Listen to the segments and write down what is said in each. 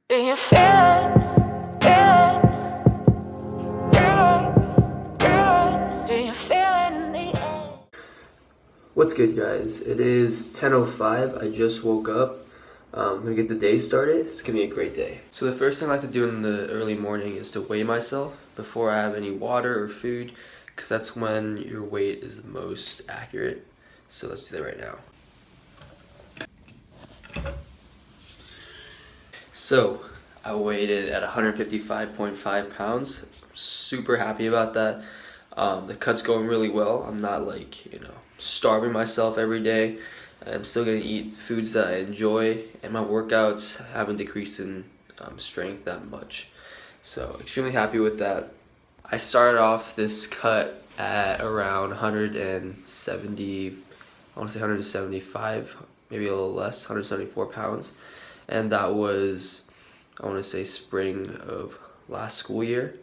Do you feel it? Do you feel it in the air? What's good, guys? It is 10:05. I just woke up. I'm gonna get the day started. It's gonna be a great day. So the first thing I like to do in the early morning is to weigh myself before I have any water or food, because that's when your weight is the most accurate. So let's do that right now. So I weighed it at 155.5 pounds. Super happy about that. The cut's going really well. I'm not starving myself every day. I'm still gonna eat foods that I enjoy, and my workouts haven't decreased in strength that much. So extremely happy with that. I started off this cut at around 170, I want to say 175, maybe a little less, 174 pounds. And that was, I want to say, spring of last school year.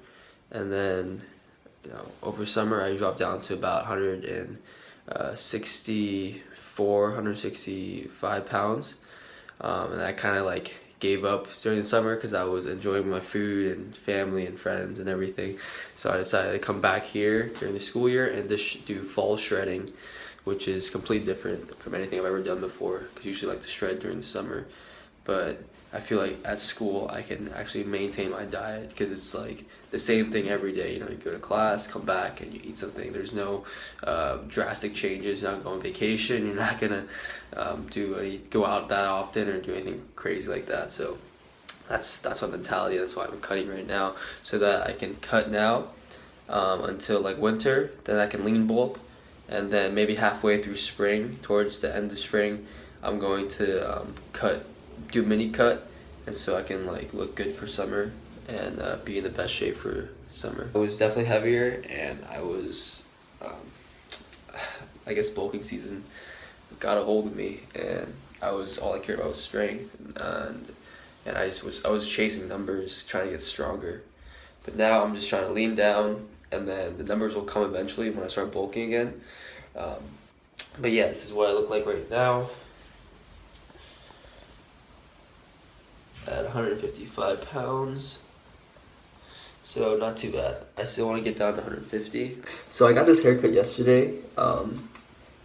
And then, over summer I dropped down to about 164, 165 pounds. And I kind of gave up during the summer because I was enjoying my food and family and friends and everything. So I decided to come back here during the school year and just do fall shredding, which is completely different from anything I've ever done before, because I usually like to shred during the summer. But I feel like at school I can actually maintain my diet, because it's like the same thing every day. You go to class, come back, and you eat something. There's no drastic changes. You're not going on vacation. You're not gonna go out that often or do anything crazy like that. So that's my mentality. That's why I'm cutting right now, so that I can cut now until winter. Then I can lean bulk, and then maybe halfway through spring, towards the end of spring, I'm going to do mini cut, and so I can look good for summer and be in the best shape for summer. I was definitely heavier, and I was I guess bulking season got a hold of me, and all I cared about was strength, and I was chasing numbers, trying to get stronger. But now I'm just trying to lean down, and then the numbers will come eventually when I start bulking again. But yeah, this is what I look like right now at 155 pounds. So not too bad. I still want to get down to 150. So I got this haircut yesterday.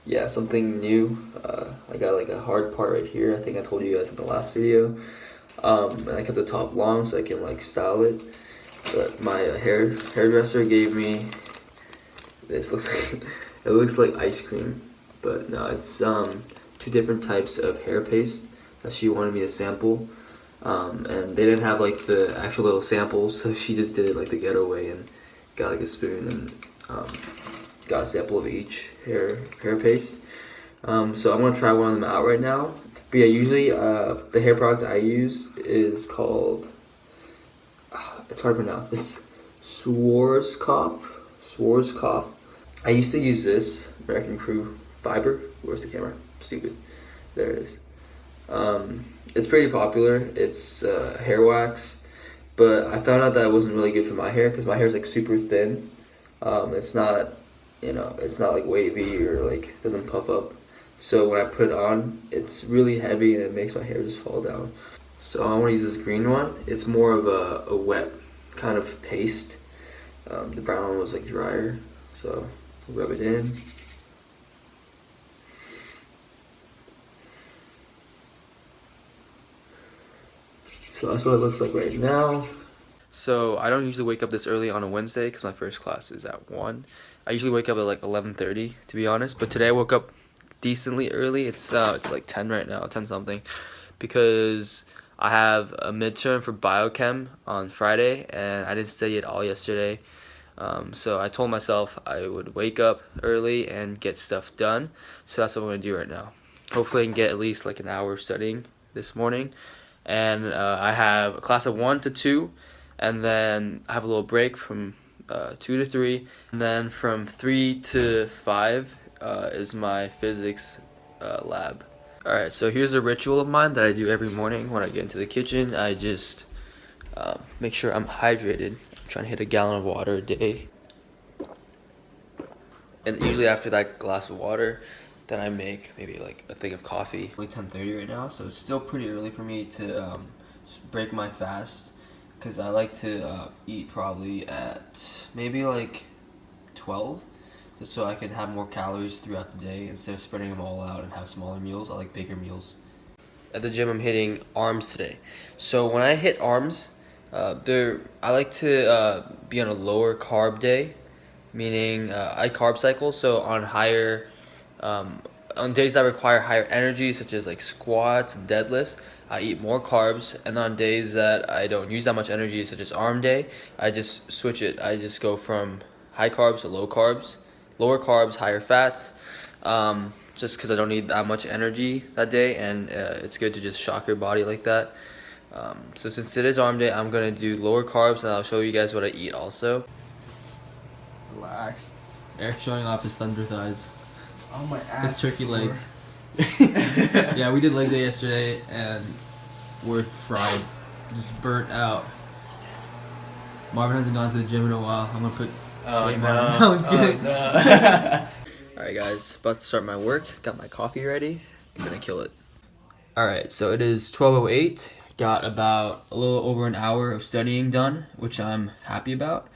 Yeah, something new. I got a hard part right here. I think I told you guys in the last video. And I kept the top long so I can style it. But my hairdresser gave me this. It looks like ice cream, but no, it's 2 different types of hair paste that she wanted me to sample. And they didn't have the actual little samples, so she just did it the getaway and got a spoon and got a sample of each hair paste. So I'm gonna try one of them out right now. But yeah, usually the hair product I use is called, it's hard to pronounce. It's Schwarzkopf. I used to use this American Crew Fiber. Where's the camera? Stupid. There it is. It's pretty popular. It's hair wax, but I found out that it wasn't really good for my hair, because my hair is super thin. It's not, it's not wavy or doesn't puff up. So when I put it on, it's really heavy and it makes my hair just fall down. So I want to use this green one. It's more of a wet kind of paste. The brown one was drier, so rub it in. So that's what it looks like right now. So I don't usually wake up this early on a Wednesday because my first class is at 1. I usually wake up at 11:30, to be honest. But today I woke up decently early. It's 10 right now, 10 something, because I have a midterm for biochem on Friday, and I didn't study at all yesterday. So I told myself I would wake up early and get stuff done. So that's what I'm gonna do right now. Hopefully I can get at least an hour studying this morning. And I have a class of 1 to 2, and then I have a little break from 2 to 3, and then from 3 to 5 is my physics lab. Alright, so here's a ritual of mine that I do every morning when I get into the kitchen. I just make sure I'm hydrated. I'm trying to hit a gallon of water a day. And usually after that glass of water, then I make maybe a thing of coffee. It's only 10:30 right now, so it's still pretty early for me to break my fast, because I like to eat probably at maybe like 12, just so I can have more calories throughout the day instead of spreading them all out and have smaller meals. I like bigger meals. At the gym, I'm hitting arms today. So when I hit arms, I like to be on a lower carb day, meaning I carb cycle. So on days that require higher energy, such as like squats and deadlifts, I eat more carbs. And on days that I don't use that much energy, such as arm day, I just switch it. I just go from high carbs to low carbs, lower carbs, higher fats. Just because I don't need that much energy that day, and it's good to just shock your body like that. So since it is arm day, I'm gonna do lower carbs, and I'll show you guys what I eat also. Relax. Eric showing off his thunder thighs. Oh, my ass. His turkey legs. Yeah, we did leg day yesterday, and we're fried, just burnt out. Marvin hasn't gone to the gym in a while. I'm gonna put. Oh, shame no. on him. No, I'm just kidding. Oh, no. Alright guys, about to start my work. Got my coffee ready. I'm gonna kill it. Alright, so it is 12:08. Got about a little over an hour of studying done, which I'm happy about.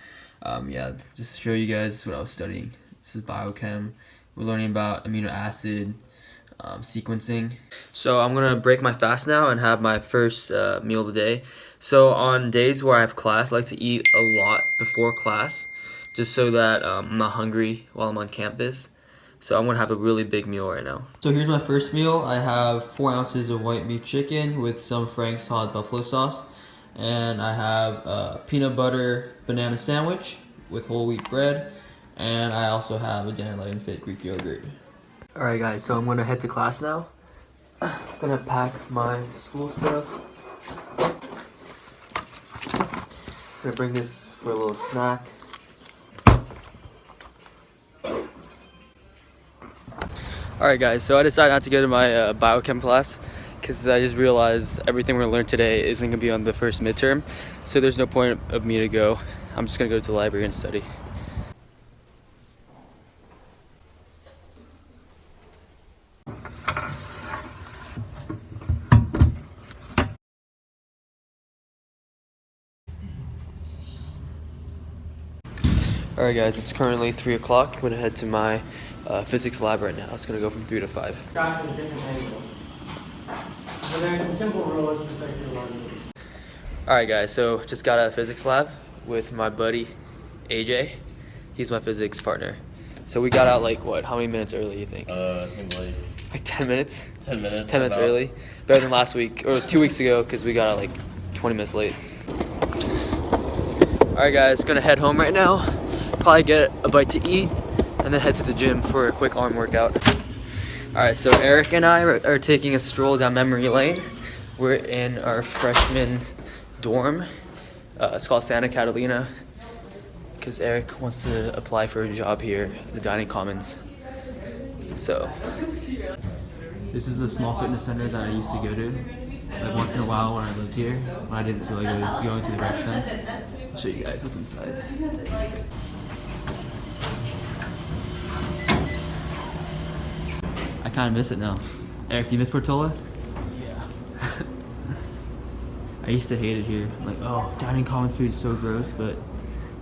Yeah, just to show you guys what I was studying. This is biochem. We're learning about amino acid sequencing. So I'm gonna break my fast now and have my first meal of the day. So on days where I have class, I like to eat a lot before class, just so that I'm not hungry while I'm on campus. So I'm gonna have a really big meal right now. So here's my first meal. I have 4 ounces of white meat chicken with some Frank's hot buffalo sauce. And I have a peanut butter banana sandwich with whole wheat bread. And I also have a Daniel Light and Fit Greek yogurt. Alright guys, so I'm gonna head to class now. I'm gonna pack my school stuff. I'm gonna bring this for a little snack. Alright guys, so I decided not to go to my biochem class because I just realized everything we're going to learn today isn't going to be on the first midterm, so there's no point of me to go. I'm just going to go to the library and study. Alright guys, it's currently 3 o'clock. I'm going to head to my physics lab right now. It's going to go from 3 to 5. Alright guys, so just got out of physics lab with my buddy AJ. He's my physics partner. So we got out like what, how many minutes early you think? I think like 10 minutes? 10 minutes. 10 minutes early. Better than last week, or 2 weeks ago, because we got out like 20 minutes late. Alright guys, gonna head home right now. Probably get a bite to eat, and then head to the gym for a quick arm workout. Alright, so Eric and I are taking a stroll down memory lane. We're in our freshman dorm. It's called Santa Catalina, because Eric wants to apply for a job here at the Dining Commons. So, this is the small fitness center that I used to go to, like once in a while when I lived here, when I didn't feel like going to the rec center. I'll show you guys what's inside. I kind of miss it now. Eric, do you miss Portola? Yeah. I used to hate it here. Like, oh, dining common food is so gross, but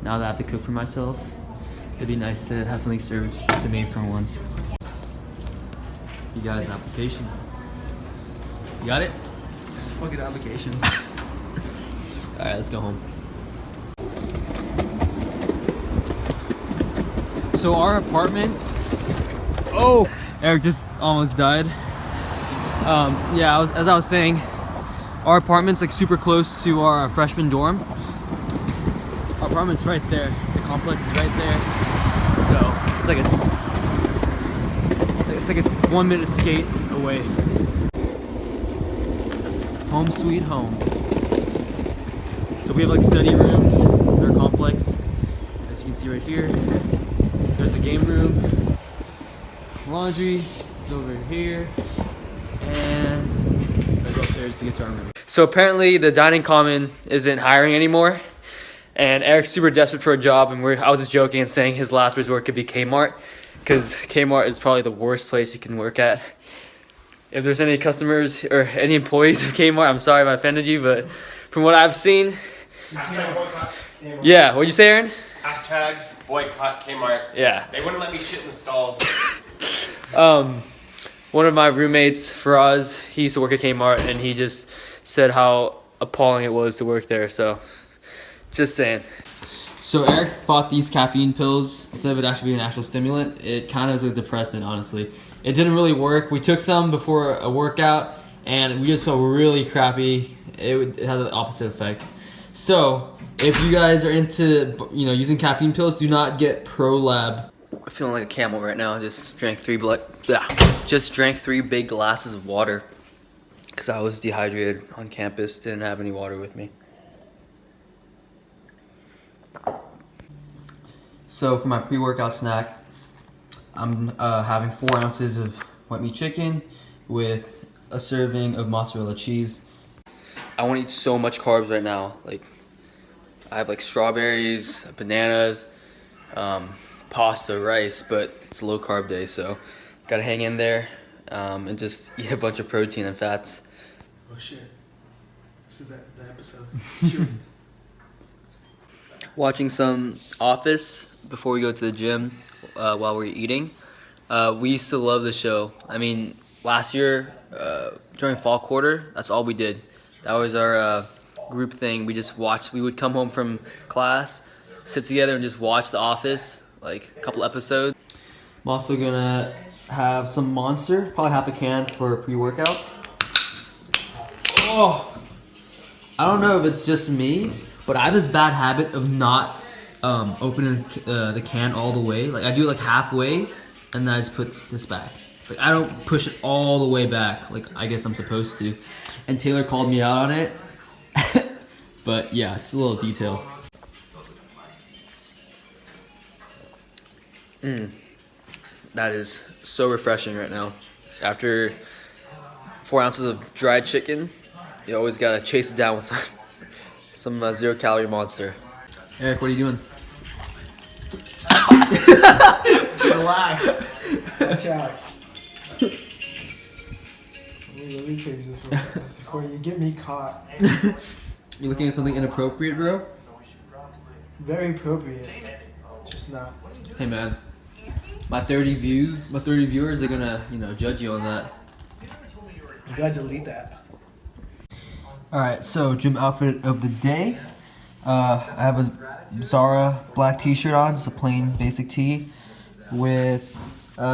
now that I have to cook for myself, it'd be nice to have something served to me for once. You got his application. You got it? It's a fucking application. Alright, let's go home. So our apartment, oh, Eric just almost died. Yeah, as I was saying, our apartment's like super close to our freshman dorm. Our apartment's right there. The complex is right there. So it's like a 1 minute skate away. Home sweet home. So we have like study rooms in our complex. As you can see right here. There's the game room. Laundry is over here. And let's go upstairs to get to our room. So apparently the dining common isn't hiring anymore. And Eric's super desperate for a job, and I was just joking and saying his last resort could be Kmart, because Kmart is probably the worst place you can work at. if there's any customers or any employees of Kmart, I'm sorry if I offended you, but from what I've seen, Hashtag boycott Kmart. yeah. What'd you say, Aaron? Hashtag boycott Kmart. Yeah. They wouldn't let me shit in the stalls. One of my roommates, Faraz, he used to work at Kmart, and he just said how appalling it was to work there. So, just saying. So Eric bought these caffeine pills instead of it actually being an actual stimulant. It kind of was a depressant, honestly. It didn't really work. We took some before a workout, and we just felt really crappy. It had the opposite effects. So if you guys are into using caffeine pills, do not get ProLab. I'm feeling like a camel right now. Just drank three big glasses of water because I was dehydrated on campus. Didn't have any water with me. So for my pre-workout snack, I'm having 4 ounces of white meat chicken with a serving of mozzarella cheese. I want to eat so much carbs right now. Like I have like strawberries, bananas, pasta, rice, but it's a low carb day, so gotta hang in there and just eat a bunch of protein and fats. Oh shit. This is the episode. Watching some Office before we go to the gym while we're eating. We used to love the show. I mean, last year during fall quarter, that's all we did. That was our group thing. We just watched. We would come home from class, sit together, and just watch The Office, like a couple episodes. I'm also gonna have some Monster, probably half a can for pre-workout. Oh, I don't know if it's just me, but I have this bad habit of not opening the can all the way. Like I do it like halfway, and then I just put this back. Like I don't push it all the way back, like I guess I'm supposed to. And Taylor called me out on it. But yeah, it's a little detail. That is so refreshing right now. After 4 ounces of dried chicken, you always gotta chase it down with some 0-calorie Monster. Eric, what are you doing? Relax. Watch out. Let me change this one before you get me caught. You looking at something inappropriate, bro? Very appropriate. Just not. Hey man, my 30 viewers are gonna, judge you on that. You gotta delete that. Alright, so gym outfit of the day. I have a Zara black t-shirt on, just a plain basic tee with,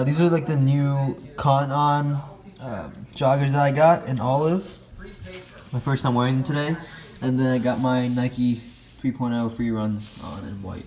these are like the new Cotton On joggers that I got in olive. My first time wearing them today. And then I got my Nike 3.0 free runs on in white.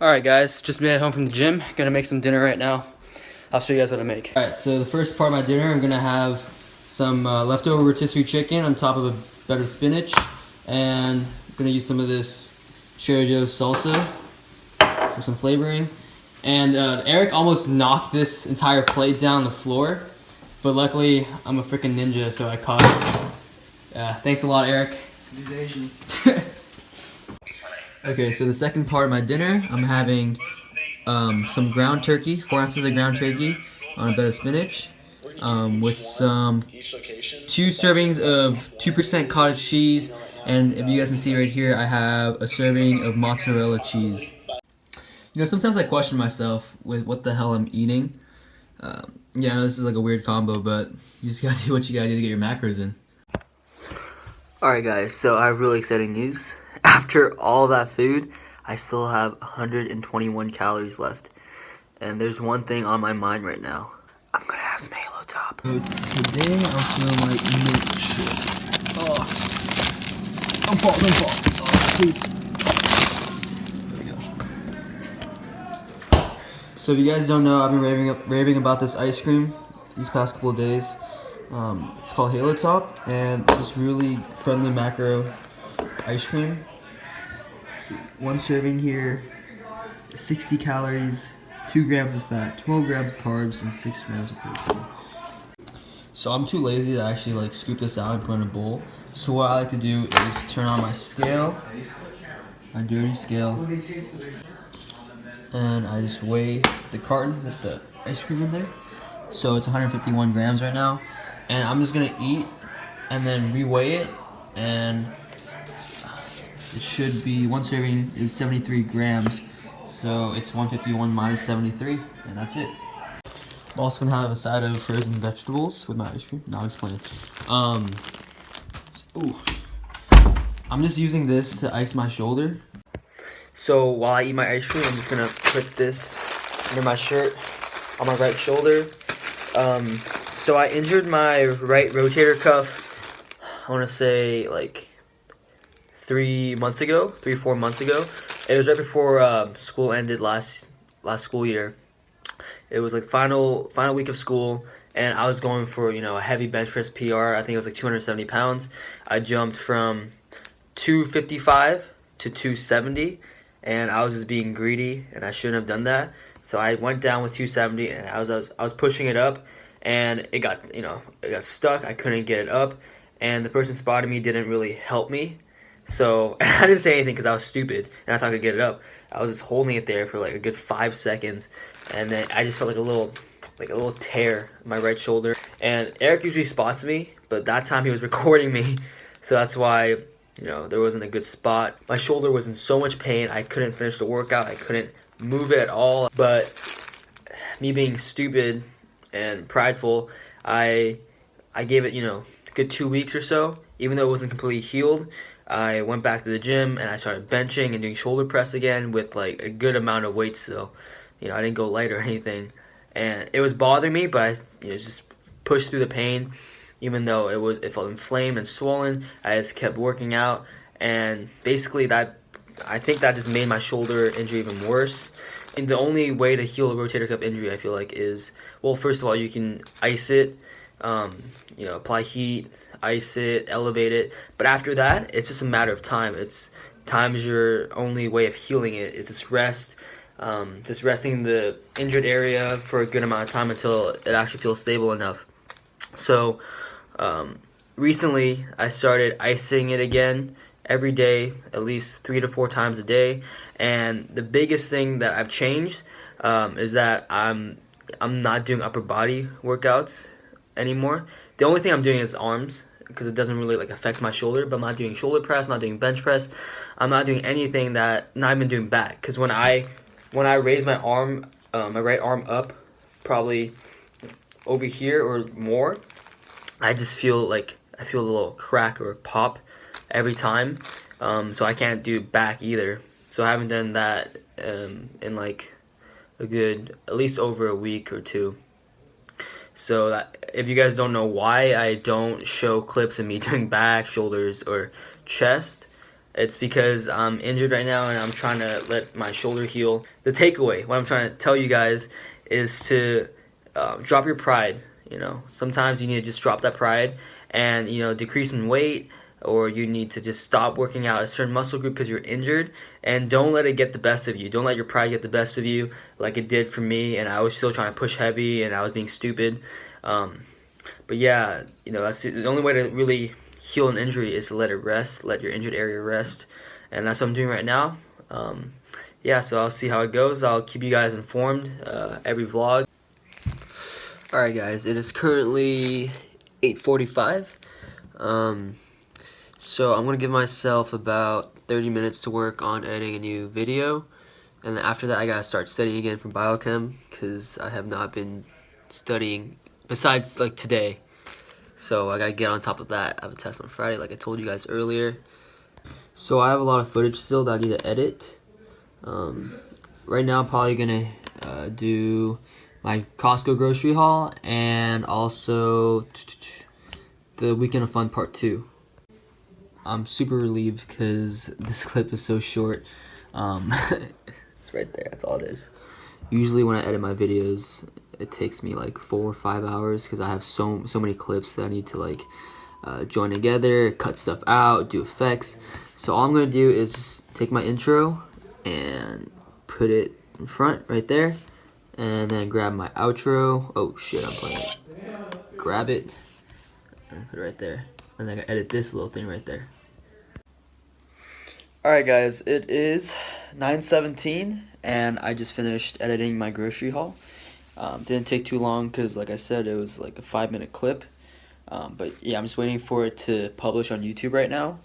Alright guys, just made it home from the gym. Gonna make some dinner right now. I'll show you guys what I make. Alright, so the first part of my dinner, I'm gonna have some leftover rotisserie chicken on top of a bed of spinach. And I'm gonna use some of this Cherry Joe salsa for some flavoring. And Eric almost knocked this entire plate down the floor. But luckily, I'm a freaking ninja, so I caught it. Thanks a lot, Eric. He's Asian. Okay, so the second part of my dinner, I'm having some ground turkey, 4 ounces of ground turkey on a bed of spinach, with some 2 servings of 2% cottage cheese, and if you guys can see right here, I have a serving of mozzarella cheese. You know, sometimes I question myself with what the hell I'm eating. Yeah, I know this is like a weird combo, but you just gotta do what you gotta do to get your macros in. Alright guys, so I have really exciting news. After all that food, I still have 121 calories left. And there's one thing on my mind right now. I'm gonna have some Halo Top. So today I'll feel like milkshake. Oh, don't fall, don't fall. Oh, please. There we go. So if you guys don't know, I've been raving about this ice cream these past couple of days. It's called Halo Top, and it's this really friendly macro ice cream. Let's see, 1 serving here, 60 calories, 2 grams of fat, 12 grams of carbs, and 6 grams of protein. So I'm too lazy to actually like scoop this out and put in a bowl. So what I like to do is turn on my scale, my dirty scale, and I just weigh the carton with the ice cream in there. So it's 151 grams right now, and I'm just gonna eat and then reweigh it, and it should be, 1 serving is 73 grams, so it's 151 minus 73, and that's it. I'm also gonna have a side of frozen vegetables with my ice cream. No, I'm just playing. Ooh. I'm just using this to ice my shoulder. So while I eat my ice cream, I'm just gonna put this under my shirt on my right shoulder. So I injured my right rotator cuff, I wanna say like 3 months ago, 4 months ago. It was right before school ended last school year. It was like final week of school, and I was going for, you know, a heavy bench press PR. I think it was like 270 pounds. I jumped from 255 to 270, and I was just being greedy, and I shouldn't have done that. So I went down with 270, and I was pushing it up, and it got stuck. I couldn't get it up, and the person spotting me didn't really help me. So I didn't say anything because I was stupid, and I thought I could get it up. I was just holding it there for like a good 5 seconds, and then I just felt like a little tear in my right shoulder. And Eric usually spots me, but that time he was recording me, so that's why, you know, there wasn't a good spot. My shoulder was in so much pain, I couldn't finish the workout. I couldn't move it at all. But me being stupid and prideful, I gave it, you know, a good 2 weeks or so. Even though it wasn't completely healed, I went back to the gym and I started benching and doing shoulder press again with like a good amount of weight still. You know, I didn't go light or anything, and it was bothering me, but I, you know, just pushed through the pain. Even though it felt inflamed and swollen, I just kept working out, and basically I think that just made my shoulder injury even worse. And the only way to heal a rotator cuff injury, I feel like, is, well, first of all, you can ice it, you know, apply heat, ice it, elevate it, but after that, it's just a matter of time. Time is your only way of healing it. It's just resting the injured area for a good amount of time until it actually feels stable enough. So recently I started icing it again every day, at least 3 to 4 times a day, and the biggest thing that I've changed is that I'm not doing upper body workouts anymore. The only thing I'm doing is arms, because it doesn't really like affect my shoulder, but I'm not doing shoulder press, I'm not doing bench press, I'm not doing anything not even doing back, because when I raise my arm, my right arm up, probably over here or more, I just feel a little crack or pop every time, so I can't do back either. So I haven't done that in like a good, at least over a week or 2. So if you guys don't know why I don't show clips of me doing back, shoulders, or chest, It's because I'm injured right now and I'm trying to let my shoulder heal. The takeaway, what I'm trying to tell you guys, is to drop your pride. You know, sometimes you need to just drop that pride and, you know, decrease in weight, or you need to just stop working out a certain muscle group because you're injured, and don't let it get the best of you. Don't let your pride get the best of you like it did for me, and I was still trying to push heavy and I was being stupid. But yeah, you know, that's the only way to really heal an injury is to let it rest, let your injured area rest, and that's what I'm doing right now. Yeah, so I'll see how it goes. I'll keep you guys informed every vlog. Alright guys, it is currently 8:45. So I'm going to give myself about 30 minutes to work on editing a new video, and then after that I got to start studying again for biochem, because I have not been studying besides like today. So I got to get on top of that. I have a test on Friday like I told you guys earlier. So I have a lot of footage still that I need to edit. Right now I'm probably going to do my Costco grocery haul, and also the Weekend of Fun Part 2. I'm super relieved because this clip is so short. It's right there, that's all it is. Usually when I edit my videos, it takes me like 4 or 5 hours because I have so many clips that I need to like join together, cut stuff out, do effects. So all I'm going to do is just take my intro and put it in front right there, and then grab my outro. Oh shit, I'm playing it. Grab it and put it right there, and then I edit this little thing right there. Alright guys, it is 9:17 and I just finished editing my grocery haul. Didn't take too long because, like I said, it was like a 5-minute clip. But yeah, I'm just waiting for it to publish on YouTube right now.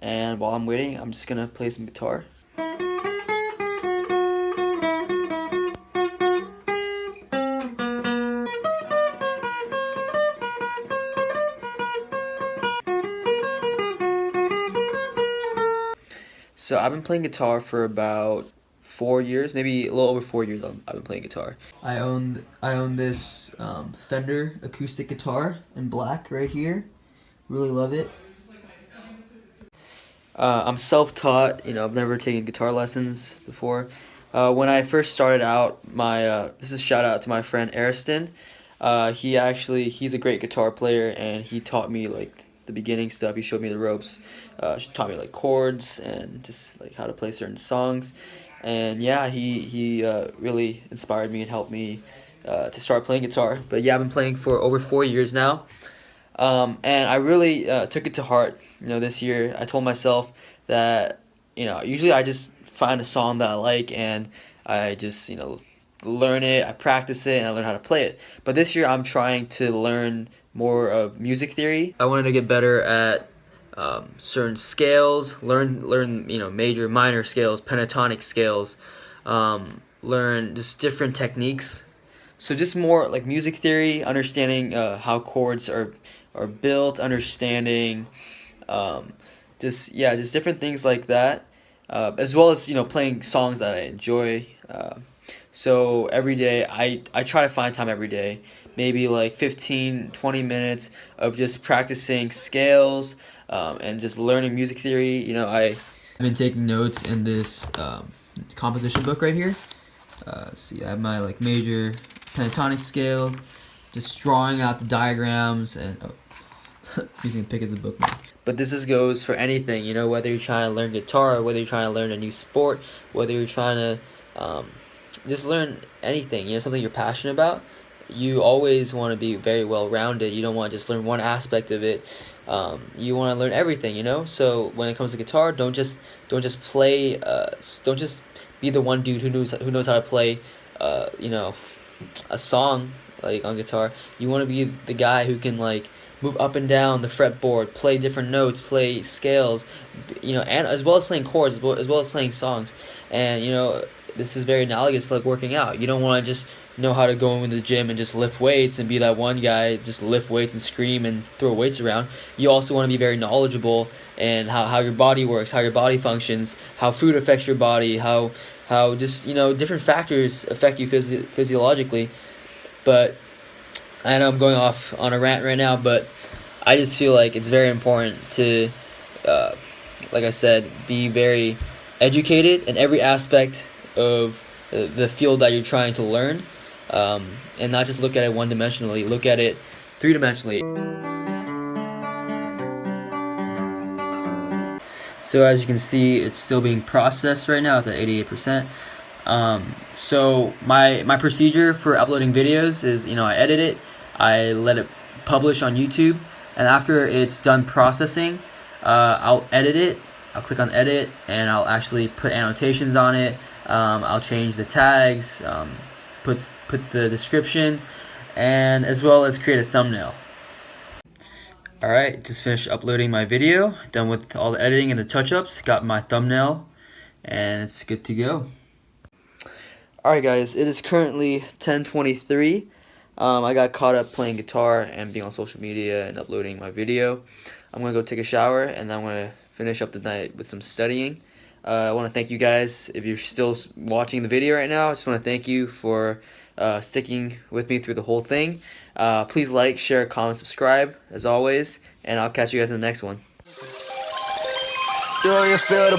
And while I'm waiting, I'm just gonna play some guitar. So I've been playing guitar for about 4 years, maybe a little over 4 years. I've been playing guitar. I own this Fender acoustic guitar in black right here. Really love it. I'm self-taught. You know, I've never taken guitar lessons before. When I first started out, this is a shout out to my friend Ariston. He's a great guitar player, and he taught me like the beginning stuff. He showed me the ropes, taught me like chords and just like how to play certain songs. And yeah, he really inspired me and helped me to start playing guitar. But yeah, I've been playing for over 4 years now, and I really took it to heart. You know, this year I told myself that, you know, usually I just find a song that I like and I just, you know, learn it, I practice it, and I learn how to play it. But this year I'm trying to learn more of music theory. I wanted to get better at certain scales, learn you know, major, minor scales, pentatonic scales, learn just different techniques. So just more like music theory, understanding how chords are built, understanding just different things like that, as well as, you know, playing songs that I enjoy. So every day I try to find time every day, maybe like 15-20 minutes of just practicing scales and just learning music theory. You know, I've been taking notes in this composition book right here. See, I have my like major pentatonic scale, just drawing out the diagrams and using a pick as a bookmark. But this goes for anything, you know, whether you're trying to learn guitar, whether you're trying to learn a new sport, whether you're trying to just learn anything, you know, something you're passionate about. You always want to be very well-rounded. You don't want to just learn one aspect of it. You want to learn everything, you know. So when it comes to guitar, don't just play. Don't just be the one dude who knows how to play, you know, a song like on guitar. You want to be the guy who can like move up and down the fretboard, play different notes, play scales, you know, and as well as playing chords, as well as playing songs. And you know, this is very analogous to like working out. You don't want to just know how to go into the gym and just lift weights and be that one guy, just lift weights and scream and throw weights around. You also want to be very knowledgeable and how your body works, how your body functions, how food affects your body, how just, you know, different factors affect you physiologically. But I know I'm going off on a rant right now, but I just feel like it's very important to like I said, be very educated in every aspect of the field that you're trying to learn, and not just look at it one-dimensionally. Look at it three-dimensionally. So as you can see, it's still being processed right now. It's at 88%. So my procedure for uploading videos is, I edit it, I let it publish on YouTube, and after it's done processing, I'll edit it. I'll click on edit, and I'll actually put annotations on it. I'll change the tags, put the description, and as well as create a thumbnail. Alright, just finished uploading my video, done with all the editing and the touch-ups, got my thumbnail, and it's good to go. Alright guys, it is currently 10:23. I got caught up playing guitar and being on social media and uploading my video. I'm going to go take a shower, and then I'm going to finish up the night with some studying. I want to thank you guys. If you're still watching the video right now, I just want to thank you for sticking with me through the whole thing. Please like, share, comment, subscribe, as always, and I'll catch you guys in the next one. Do you feel the